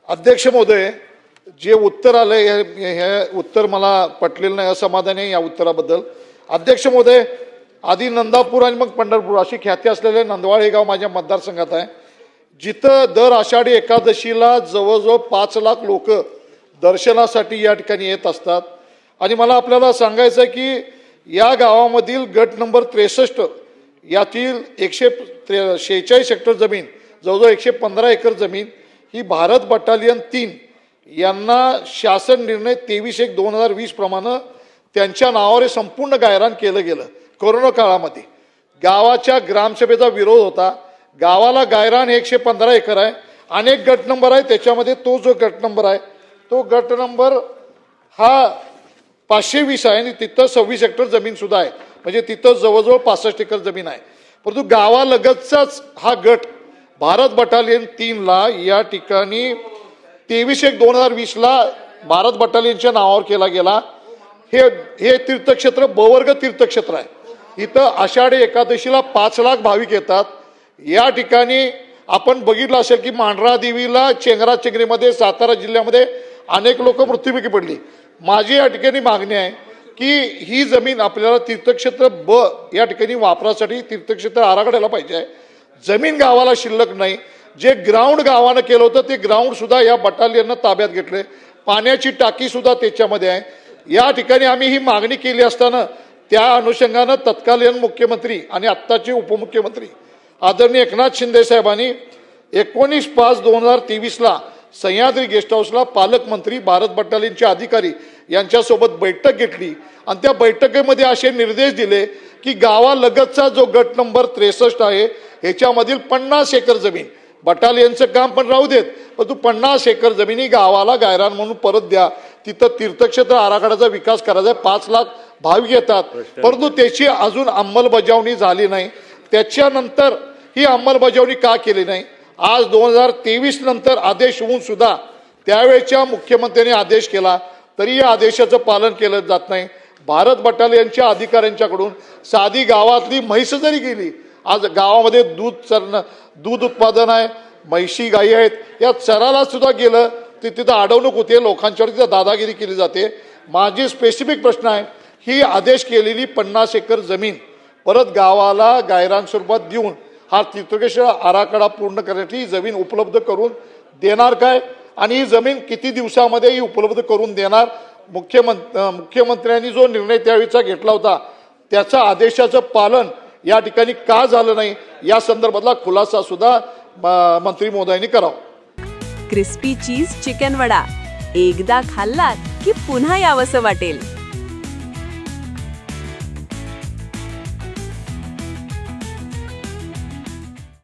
अध्यक्ष महोदय, जे उत्तर आले हे उत्तर मला पटलेलं नाही, असमाधान आहे या उत्तराबद्दल. अध्यक्ष महोदय, आधी नंदापूर आणि मग पंढरपूर अशी ख्याती असलेले नंदवाळ हे गाव माझ्या मतदारसंघात आहे, जिथं दर आषाढी एकादशीला जवळजवळ 5 लाख लोक दर्शनासाठी या ठिकाणी येत असतात. आणि मला आपल्याला सांगायचं आहे की या गावामधील गट नंबर 63 यातील 146 हेक्टर जमीन, जवळजवळ 115 एकर जमीन ही भारत बटालियन 3 यांना शासन निर्णय 23/1/2020 प्रमाणे त्यांच्या नावावर संपूर्ण गायरान केलं गेलं. कोरोना काळामध्ये गावाच्या ग्रामसभेचा विरोध होता. गावाला गायरान 115 एकर आहे, अनेक गट नंबर आहे, त्याच्यामध्ये तो जो गट नंबर आहे तो गट नंबर हा 520 आहे आणि तिथं 26 हेक्टर जमीन सुद्धा आहे, म्हणजे तिथं जवळजवळ 65 एकर जमीन आहे. परंतु गावालगतचाच हा गट भारत बटालियन 3ला या ठिकाणी 23/1/2020 भारत बटालियनच्या नावावर केला गेला. हे तीर्थक्षेत्र बवर्ग तीर्थक्षेत्र आहे. इथं आषाढी एकादशीला 5 लाख भाविक येतात. या ठिकाणी आपण बघितलं असेल की मांढरा देवीला चेंगराचेंगरीमध्ये सातारा जिल्ह्यामध्ये अनेक लोक मृत्युमुखी पडली. माझी या ठिकाणी मागणी आहे की ही जमीन आपल्याला तीर्थक्षेत्र या ठिकाणी वापरासाठी तीर्थक्षेत्र आराखड्याला पाहिजे आहे. जमीन गावाला शिल्लक नाही. जे ग्राउंड गावानं केलं होतं ते ग्राउंड सुद्धा या बटालियननं ताब्यात घेतले. पाण्याची टाकी सुद्धा त्याच्यामध्ये आहे. या ठिकाणी आम्ही ही मागणी केली असताना त्या अनुषंगानं तत्कालीन मुख्यमंत्री आणि आत्ताचे उपमुख्यमंत्री आदरणीय एकनाथ शिंदे साहेबांनी 19/5/2023 सह्याद्री गेस्ट हाऊसला पालकमंत्री, भारत बटालियनचे अधिकारी यांच्यासोबत बैठक घेतली आणि त्या बैठकीमध्ये असे निर्देश दिले की गावालगतचा जो गट नंबर 63 आहे ह्याच्यामधील 50 एकर जमीन बटालियनचं काम पण राहू देत, परंतु 50 एकर जमिनी गावाला गायरान म्हणून परत द्या. तिथं तीर्थक्षेत्र आराखड्याचा विकास करायचा आहे. 5 लाख भाविक येतात, परंतु त्याची अजून अंमलबजावणी झाली नाही. त्याच्यानंतर ही अंमलबजावणी का केली नाही? आज 2023 नंतर आदेश होऊन सुद्धा त्यावेळेच्या मुख्यमंत्र्यांनी आदेश केला तरी या आदेशाचं पालन केलं जात नाही. भारत बटालियनच्या अधिकाऱ्यांच्याकडून साधी गावातली म्हैस जरी गेली, आज गावामध्ये दूध उत्पादन आहे, म्हैशी गायी आहेत, या चराला सुद्धा गेलं तर तिथं अडवणूक होते, लोकांच्यावर तिथं दादागिरी केली जाते. माझी स्पेसिफिक प्रश्न आहे, ही आदेश केलेली 50 एकर जमीन परत गावाला गायरान स्वरूपात देऊन हा तीर्थक्षेत्र आराखडा पूर्ण करण्यासाठी ही जमीन उपलब्ध करून देणार काय आणि ही जमीन किती दिवसामध्ये ही उपलब्ध करून देणार? मुख्यमंत्र्यांनी जो निर्णय त्यावेळीचा घेतला होता त्याचा आदेशाचं पालन या ठिकाणी का झालं नाही या संदर्भातला खुलासा सुद्धा मंत्री महोदयांनी करावा. क्रिस्पी चीज चिकन वडा एकदा खाल्लात की पुन्हा यावंसं वाटेल.